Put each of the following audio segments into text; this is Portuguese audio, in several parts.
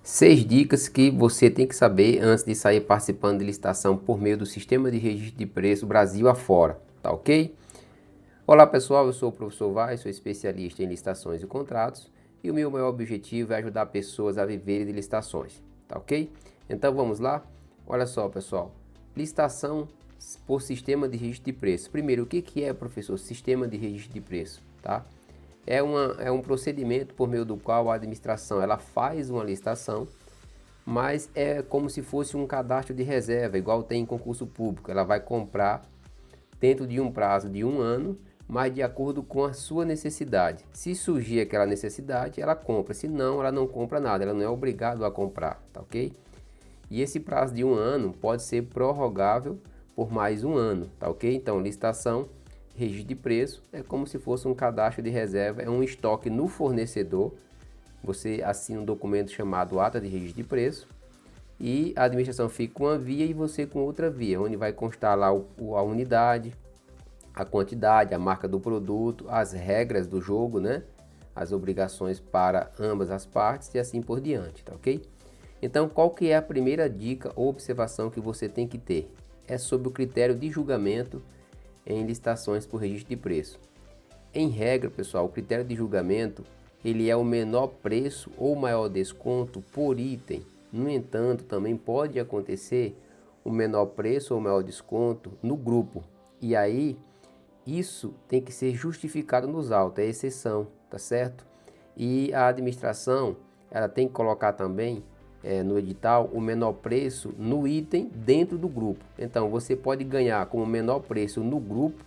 6 dicas que você tem que saber antes de sair participando de licitação por meio do Sistema de Registro de Preço Brasil afora, tá ok? Olá pessoal, eu sou o professor Vai, sou especialista em licitações e contratos e o meu maior objetivo é ajudar pessoas a viverem de licitações, tá ok? Então vamos lá? Olha só pessoal, licitação por Sistema de Registro de Preço. Primeiro, o que é, professor, Sistema de Registro de Preço, tá? É um procedimento por meio do qual a administração ela faz uma licitação, mas é como se fosse um cadastro de reserva, igual tem em concurso público. Ela vai comprar dentro de um prazo de 1 ano, mas de acordo com a sua necessidade. Se surgir aquela necessidade, ela compra, se não, ela não compra nada, ela não é obrigada a comprar, tá ok? E esse prazo de 1 ano pode ser prorrogável por mais 1 ano, tá ok? Então, licitação, registro de preço é como se fosse um cadastro de reserva, é um estoque no fornecedor. Você assina um documento chamado ata de registro de preço e a administração fica com uma via e você com outra via, onde vai constar lá a unidade, a quantidade, a marca do produto, as regras do jogo, né? As obrigações para ambas as partes e assim por diante, tá ok? Então, qual que é a primeira dica ou observação que você tem que ter? É sobre o critério de julgamento em licitações por registro de preço. Em regra, pessoal, o critério de julgamento ele é o menor preço ou maior desconto por item. No entanto, também pode acontecer o menor preço ou maior desconto no grupo. E aí, isso tem que ser justificado nos autos, é exceção, tá certo? E a administração, ela tem que colocar também no edital o menor preço no item dentro do grupo. Então você pode ganhar como menor preço no grupo,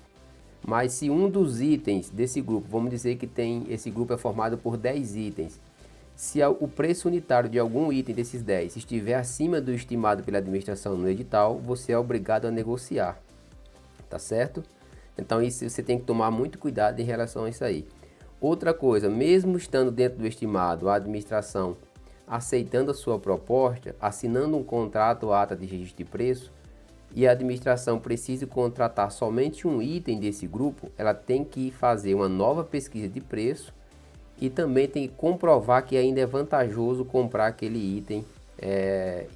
mas se um dos itens desse grupo, vamos dizer que esse grupo é formado por 10 itens, se o preço unitário de algum item desses 10 estiver acima do estimado pela administração no edital, você é obrigado a negociar, tá certo? Então isso você tem que tomar muito cuidado em relação a isso aí. Outra coisa, mesmo estando dentro do estimado, a administração aceitando a sua proposta, assinando um contrato ou ata de registro de preço, e a administração precisa contratar somente um item desse grupo, ela tem que fazer uma nova pesquisa de preço e também tem que comprovar que ainda é vantajoso comprar aquele item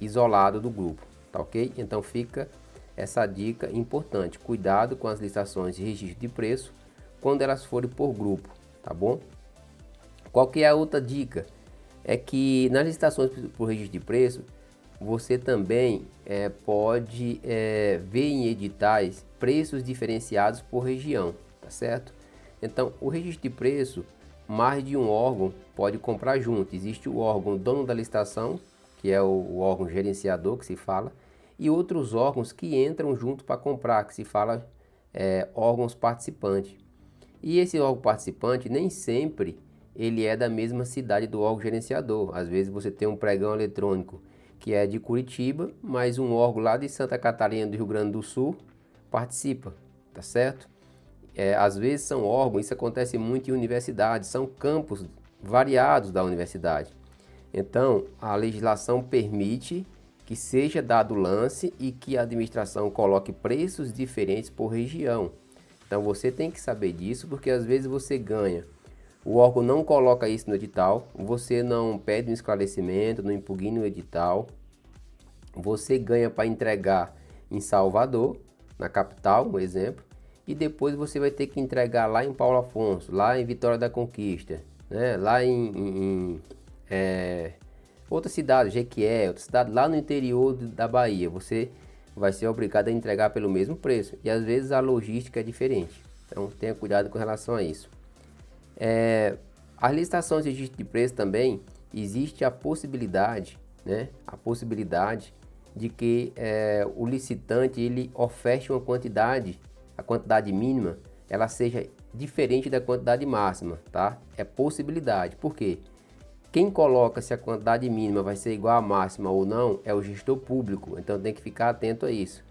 isolado do grupo, tá ok? Então fica essa dica importante, cuidado com as licitações de registro de preço quando elas forem por grupo, tá bom? Qual que é a outra dica? É que nas licitações por registro de preço, você também pode ver em editais preços diferenciados por região, tá certo? Então, o registro de preço, mais de um órgão pode comprar junto. Existe o órgão dono da licitação, que é o órgão gerenciador que se fala, e outros órgãos que entram junto para comprar, que se fala órgãos participantes. E esse órgão participante nem sempre ele é da mesma cidade do órgão gerenciador. Às vezes você tem um pregão eletrônico que é de Curitiba, mas um órgão lá de Santa Catarina, do Rio Grande do Sul, participa, tá certo? Às vezes são órgãos, isso acontece muito em universidades, são campos variados da universidade. Então, a legislação permite que seja dado lance e que a administração coloque preços diferentes por região. Então, você tem que saber disso, porque às vezes você ganha. O órgão não coloca isso no edital, você não pede um esclarecimento, não impugna o edital. Você ganha para entregar em Salvador, na capital, um exemplo, e depois você vai ter que entregar lá em Paulo Afonso, lá em Vitória da Conquista, né? Lá em outra cidade, Jequié, outra cidade lá no interior da Bahia. Você vai ser obrigado a entregar pelo mesmo preço e às vezes a logística é diferente. Então tenha cuidado com relação a isso. As licitações de registro de preço também existe a possibilidade, né? A possibilidade de que o licitante ele oferte uma quantidade, a quantidade mínima, ela seja diferente da quantidade máxima, tá? É possibilidade. Por quê? Quem coloca se a quantidade mínima vai ser igual à máxima ou não é o gestor público, então tem que ficar atento a isso.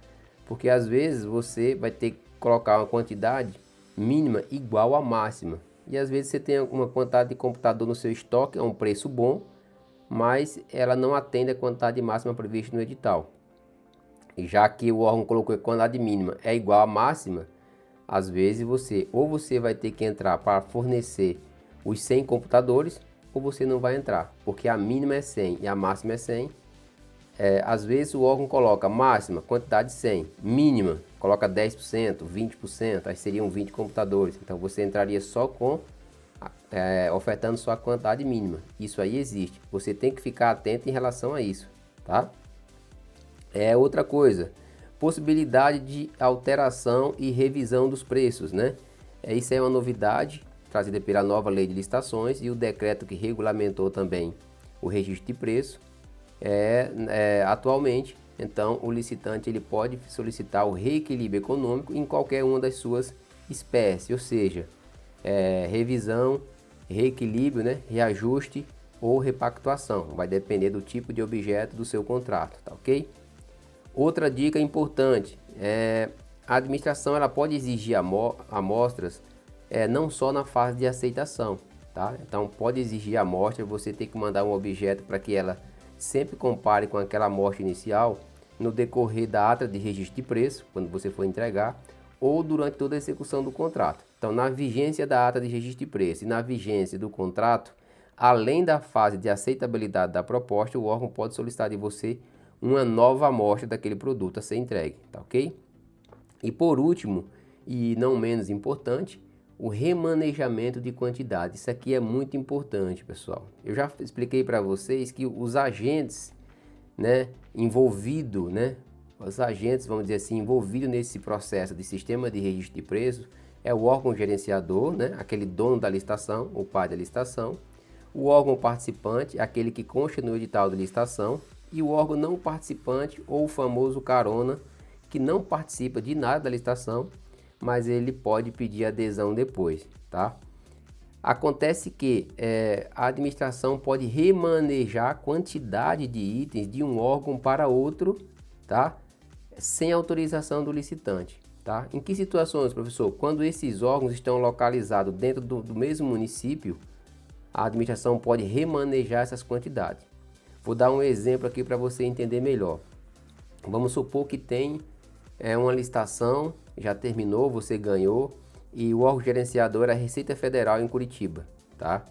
Porque às vezes você vai ter que colocar uma quantidade mínima igual à máxima. E às vezes você tem uma quantidade de computador no seu estoque, é um preço bom, mas ela não atende a quantidade máxima prevista no edital. E já que o órgão colocou a quantidade mínima é igual à máxima, às vezes você vai ter que entrar para fornecer os 100 computadores, ou você não vai entrar, porque a mínima é 100 e a máxima é 100. Às vezes o órgão coloca máxima, quantidade 100, mínima, coloca 10%, 20%, aí seriam 20 computadores. Então você entraria só com, ofertando só a quantidade mínima. Isso aí existe, você tem que ficar atento em relação a isso, tá? Outra coisa, possibilidade de alteração e revisão dos preços, né? Isso é uma novidade trazida pela nova lei de licitações e o decreto que regulamentou também o registro de preço. Atualmente, então, o licitante ele pode solicitar o reequilíbrio econômico em qualquer uma das suas espécies, ou seja, revisão, reequilíbrio, né, reajuste ou repactuação. Vai depender do tipo de objeto do seu contrato, tá ok? Outra dica importante a administração ela pode exigir amostras não só na fase de aceitação, tá? Então pode exigir amostra, você tem que mandar um objeto para que ela sempre compare com aquela amostra inicial no decorrer da ata de registro de preço, quando você for entregar, ou durante toda a execução do contrato. Então na vigência da ata de registro de preço e na vigência do contrato, além da fase de aceitabilidade da proposta, o órgão pode solicitar de você uma nova amostra daquele produto a ser entregue, tá ok? E por último, e não menos importante, o remanejamento de quantidade. Isso aqui é muito importante, pessoal. Eu já expliquei para vocês que os agentes, né, envolvidos, né, os agentes, vamos dizer assim, envolvidos nesse processo de sistema de registro de preços, é o órgão gerenciador, né, aquele dono da licitação, o pai da licitação, o órgão participante, aquele que consta no edital de licitação, e o órgão não participante, ou o famoso carona, que não participa de nada da licitação, mas ele pode pedir adesão depois, tá? Acontece que a administração pode remanejar a quantidade de itens de um órgão para outro, tá? Sem autorização do licitante, tá? Em que situações, professor? Quando esses órgãos estão localizados dentro do mesmo município, a administração pode remanejar essas quantidades. Vou dar um exemplo aqui para você entender melhor. Vamos supor que tem uma licitação, já terminou, você ganhou, e o órgão gerenciador era a Receita Federal em Curitiba, tá?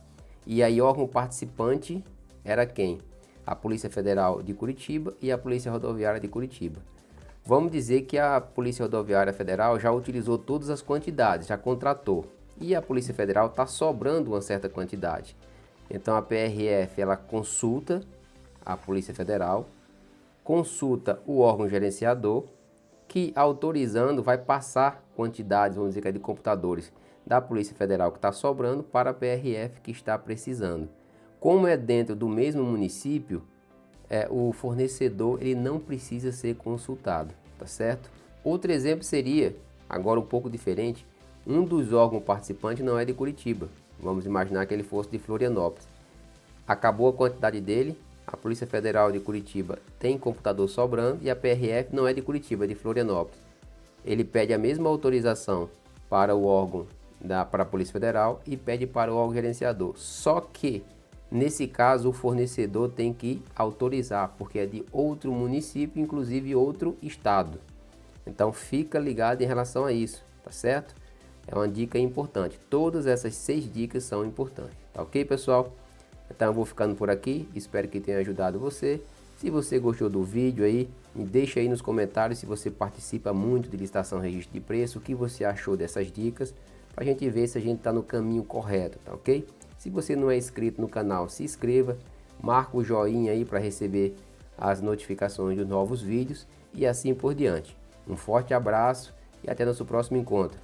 E aí o órgão participante era quem? A Polícia Federal de Curitiba e a Polícia Rodoviária de Curitiba. Vamos dizer que a Polícia Rodoviária Federal já utilizou todas as quantidades, já contratou, e a Polícia Federal está sobrando uma certa quantidade. Então a PRF ela consulta a Polícia Federal, consulta o órgão gerenciador, que autorizando vai passar quantidades, vamos dizer que é de computadores da Polícia Federal que está sobrando para a PRF que está precisando. Como é dentro do mesmo município, o fornecedor ele não precisa ser consultado, tá certo? Outro exemplo seria, agora um pouco diferente, um dos órgãos participantes não é de Curitiba, vamos imaginar que ele fosse de Florianópolis. Acabou a quantidade dele, a Polícia Federal de Curitiba tem computador sobrando e a PRF não é de Curitiba, é de Florianópolis. Ele pede a mesma autorização para o órgão para a Polícia Federal e pede para o órgão gerenciador. Só que, nesse caso, o fornecedor tem que autorizar, porque é de outro município, inclusive outro estado. Então fica ligado em relação a isso, tá certo? É uma dica importante. Todas essas 6 dicas são importantes, tá ok, pessoal? Então eu vou ficando por aqui, espero que tenha ajudado você. Se você gostou do vídeo aí, me deixa aí nos comentários se você participa muito de licitação registro de preço, o que você achou dessas dicas, para a gente ver se a gente está no caminho correto, tá ok? Se você não é inscrito no canal, se inscreva, marca o joinha aí para receber as notificações dos novos vídeos e assim por diante. Um forte abraço e até nosso próximo encontro.